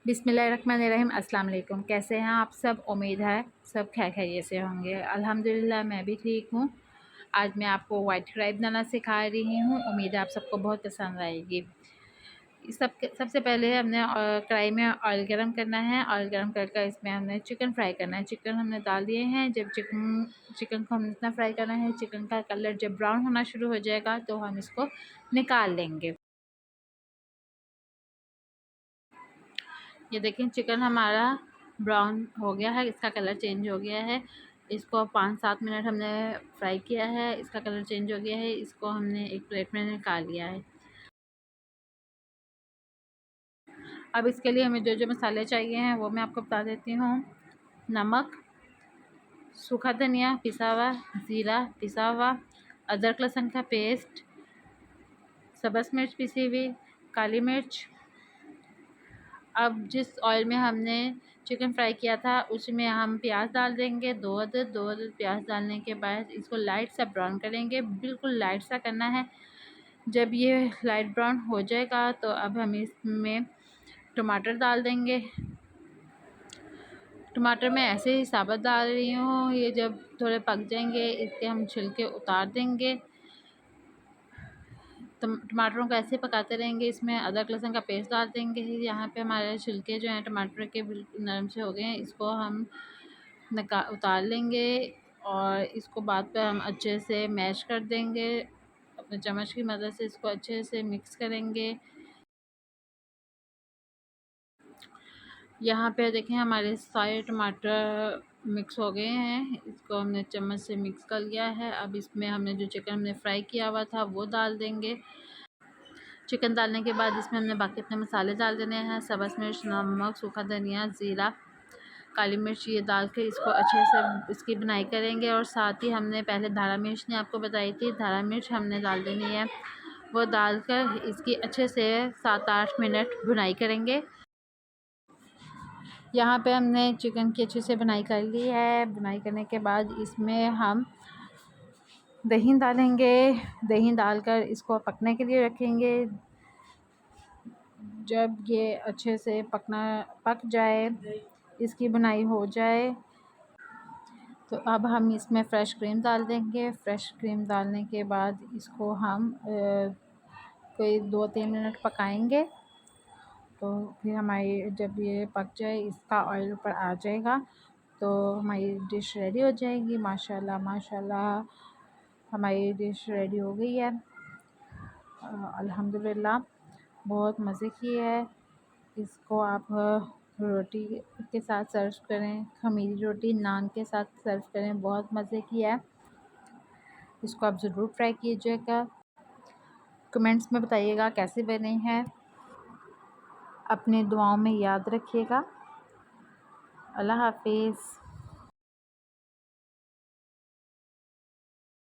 बिस्मिल्लाहिर्रहमानिर्रहीम। अस्सलाम वालेकुम। कैसे हैं आप सब? उम्मीद है सब खैरियत से होंगे। अल्हम्दुलिल्लाह मैं भी ठीक हूँ। आज मैं आपको वाइट राइस बनाना सिखा रही हूँ। उम्मीद है आप सबको बहुत पसंद आएगी। सबसे पहले हमने कढ़ाई में ऑयल गरम करना है। ऑयल गरम करके इसमें हमने चिकन फ्राई करना है। चिकन हमने डाल दिए हैं। जब चिकन को हम इतना फ्राई करना है, चिकन का कलर जब ब्राउन होना शुरू हो जाएगा तो हम इसको निकाल लेंगे। ये देखें, चिकन हमारा ब्राउन हो गया है, इसका कलर चेंज हो गया है। इसको 5-7 मिनट हमने फ्राई किया है, इसका कलर चेंज हो गया है। इसको हमने एक प्लेट में निकाल लिया है। अब इसके लिए हमें जो जो मसाले चाहिए हैं वो मैं आपको बता देती हूँ। नमक, सूखा धनिया पिसा हुआ, ज़ीरा पिसा हुआ, अदरक लहसुन का पेस्ट, सब्ज़ मिर्च पिसी हुई, काली मिर्च। अब जिस ऑयल में हमने चिकन फ्राई किया था उसमें हम प्याज डाल देंगे, दो अदद प्याज डालने के बाद इसको लाइट सा ब्राउन करेंगे। बिल्कुल लाइट सा करना है। जब ये लाइट ब्राउन हो जाएगा तो अब हम इसमें टमाटर डाल देंगे। टमाटर मैं ऐसे ही साबुत डाल रही हूँ। ये जब थोड़े पक जाएंगे इसके हम छिलके उतार देंगे। टमाटरों को ऐसे पकाते रहेंगे। इसमें अदरक लहसुन का पेस्ट डाल देंगे। यहाँ पे हमारे छिलके जो हैं टमाटर के बिल्कुल नरम से हो गए हैं। इसको हम उतार लेंगे और इसको बाद पर हम अच्छे से मैश कर देंगे। अपने चम्मच की मदद से इसको अच्छे से मिक्स करेंगे। यहाँ पे देखें हमारे सारे टमाटर मिक्स हो गए हैं। इसको हमने चम्मच से मिक्स कर लिया है। अब इसमें हमने जो चिकन हमने फ्राई किया हुआ था वो डाल देंगे। चिकन डालने के बाद इसमें हमने बाकी अपने मसाले डाल देने हैं। सब्ज़ मिर्च, नमक, सूखा धनिया, ज़ीरा, काली मिर्च, ये डाल के इसको अच्छे से इसकी बुनाई करेंगे। और साथ ही हमने पहले धारा मिर्च ने आपको बताई थी, धारा मिर्च हमने डाल देनी है। वो डालकर इसकी अच्छे से 7-8 मिनट बुनाई करेंगे। यहाँ पे हमने चिकन की अच्छे से बुनाई कर ली है। बुनाई करने के बाद इसमें हम दही डालेंगे। दही डालकर इसको पकने के लिए रखेंगे। जब ये अच्छे से पक जाए, इसकी बुनाई हो जाए, तो अब हम इसमें फ़्रेश क्रीम डाल देंगे। फ़्रेश क्रीम डालने के बाद इसको हम कोई 2-3 मिनट पकाएंगे। तो फिर हमारी जब ये पक जाए, इसका ऑयल ऊपर आ जाएगा, तो हमारी डिश रेडी हो जाएगी। माशाल्लाह माशाल्लाह हमारी डिश रेडी हो गई है। अल्हम्दुलिल्लाह बहुत मज़े की है। इसको आप रोटी के साथ सर्व करें, खमीरी रोटी नान के साथ सर्व करें, बहुत मज़े की है। इसको आप ज़रूर ट्राई कीजिएगा। कमेंट्स में बताइएगा कैसी बनी है। अपनी दुआओं में याद रखिएगा। अल्लाह हाफिज़।